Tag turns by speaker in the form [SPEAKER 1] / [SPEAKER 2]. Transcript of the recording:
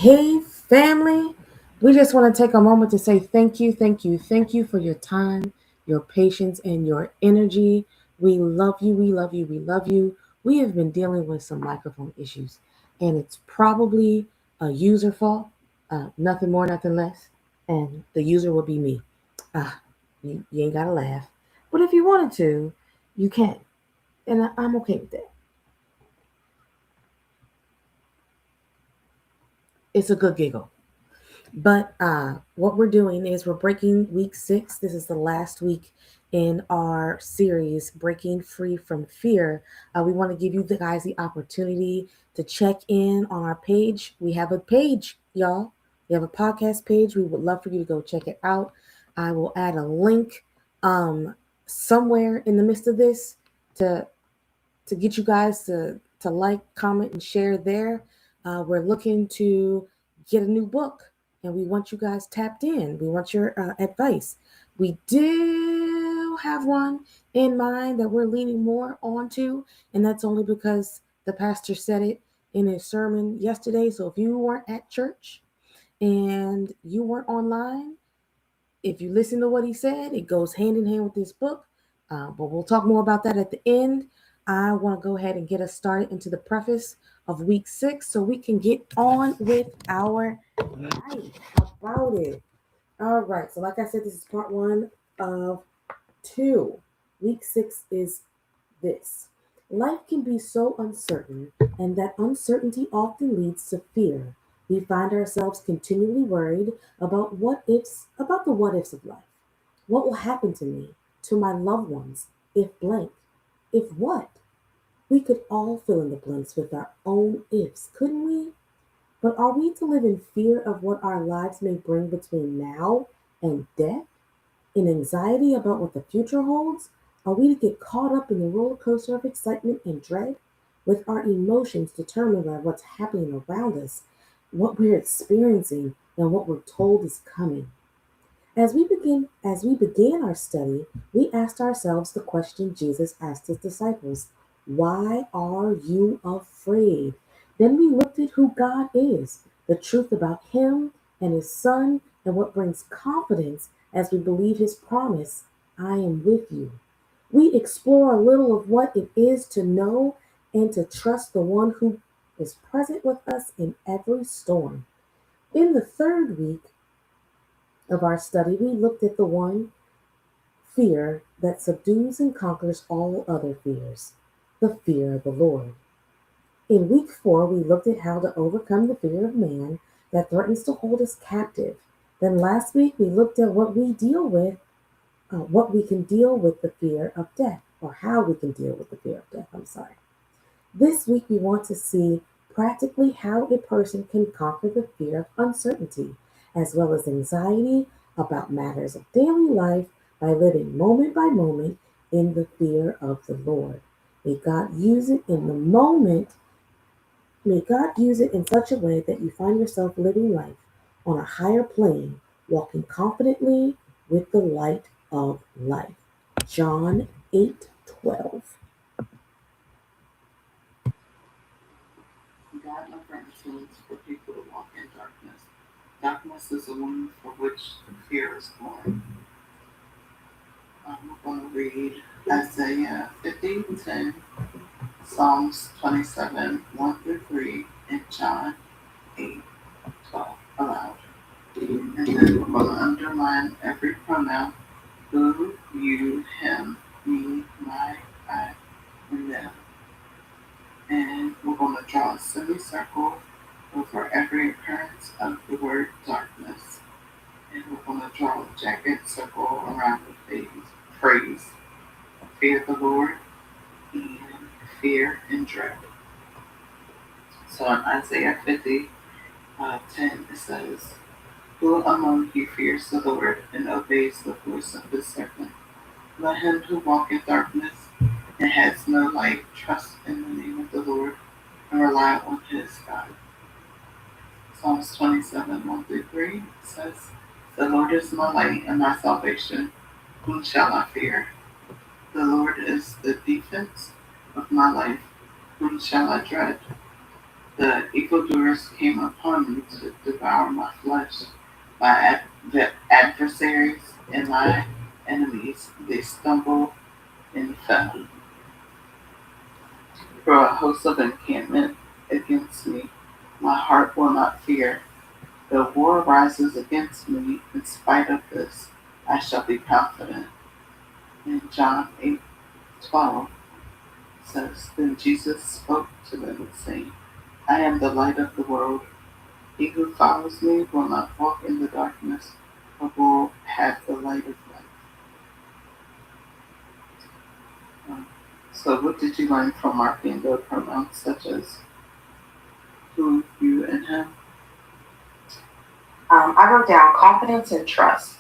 [SPEAKER 1] Hey, family. We just want to take a moment to say thank you, thank you, thank you for your time, your patience, and your energy. We love you, we love you, we love you. We have been dealing with some microphone issues, and it's probably a user fault, nothing more, nothing less. And the user will be me. You ain't got to laugh. But if you wanted to, you can. And I'm okay with that. It's a good giggle. But what we're doing is we're breaking week 6. This is the last week in our series, Breaking Free from Fear. We want to give you guys the opportunity to check in on our page. We have a page, y'all. We have a podcast page. We would love for you to go check it out. I will add a link somewhere in the midst of this to get you guys to like, comment, and share there. We're looking to get a new book, and we want you guys tapped in. We want your advice. We do have one in mind that we're leaning more onto, and that's only because the pastor said it in his sermon yesterday. So if you weren't at church and you weren't online, if you listen to what he said, it goes hand in hand with this book. But we'll talk more about that at the end. I want to go ahead and get us started into the preface of week 6 so we can get on with our night. How about it? All right. So, like I said, this is part 1 of 2. Week 6 is this: life can be so uncertain, and that uncertainty often leads to fear. We find ourselves continually worried about the what ifs of life. What will happen to me, to my loved ones, if blank? If what? We could all fill in the blanks with our own ifs, couldn't we? But are we to live in fear of what our lives may bring between now and death? In anxiety about what the future holds? Are we to get caught up in the roller coaster of excitement and dread, with our emotions determined by what's happening around us, what we're experiencing, and what we're told is coming? As we began our study, we asked ourselves the question Jesus asked his disciples: why are you afraid? Then we looked at who God is, the truth about him and his son, and what brings confidence as we believe his promise, I am with you. We explore a little of what it is to know and to trust the one who is present with us in every storm. In the third week of our study, we looked at the one fear that subdues and conquers all other fears, the fear of the Lord. In week 4, we looked at how to overcome the fear of man that threatens to hold us captive. Then last week, we looked at what we can deal with the fear of death, or how we can deal with the fear of death. I'm sorry. This week, we want to see practically how a person can conquer the fear of uncertainty, as well as anxiety about matters of daily life by living moment by moment in the fear of the Lord. May God use it in the moment. May God use it in such a way that you find yourself living life on a higher plane, walking confidently with the light of life. John 8:12.
[SPEAKER 2] God never intends for people to walk in darkness. Darkness is the womb for which fear is born. We're going to read Isaiah 50:10, Psalms 27, 1 through 3, and John 8:12 aloud. And then we're going to underline every pronoun: who, you, him, me, my, I, and them. And we're going to draw a semicircle over every occurrence of the word darkness. And we're going to draw a jagged circle around the phrase fear the Lord and fear and dread. So in Isaiah 50, 10, it says, who among you fears the Lord and obeys the voice of the servant? Let him who walketh darkness and has no light trust in the name of the Lord and rely on his God. Psalms 27, 1 through 3 says, the Lord is my light and my salvation. Whom shall I fear? The Lord is the defense of my life. Whom shall I dread? The evildoers came upon me to devour my flesh. The adversaries and my enemies, they stumbled and fell. For a host of encampment against me, my heart will not fear. The war rises against me. In spite of this, I shall be confident. And John 8:12 says, Then Jesus spoke to them, saying, I am the light of the world. He who follows me will not walk in the darkness, but will have the light of life. So, what did you learn from marking the pronouns such as who, you, and him?
[SPEAKER 3] I wrote down confidence and trust.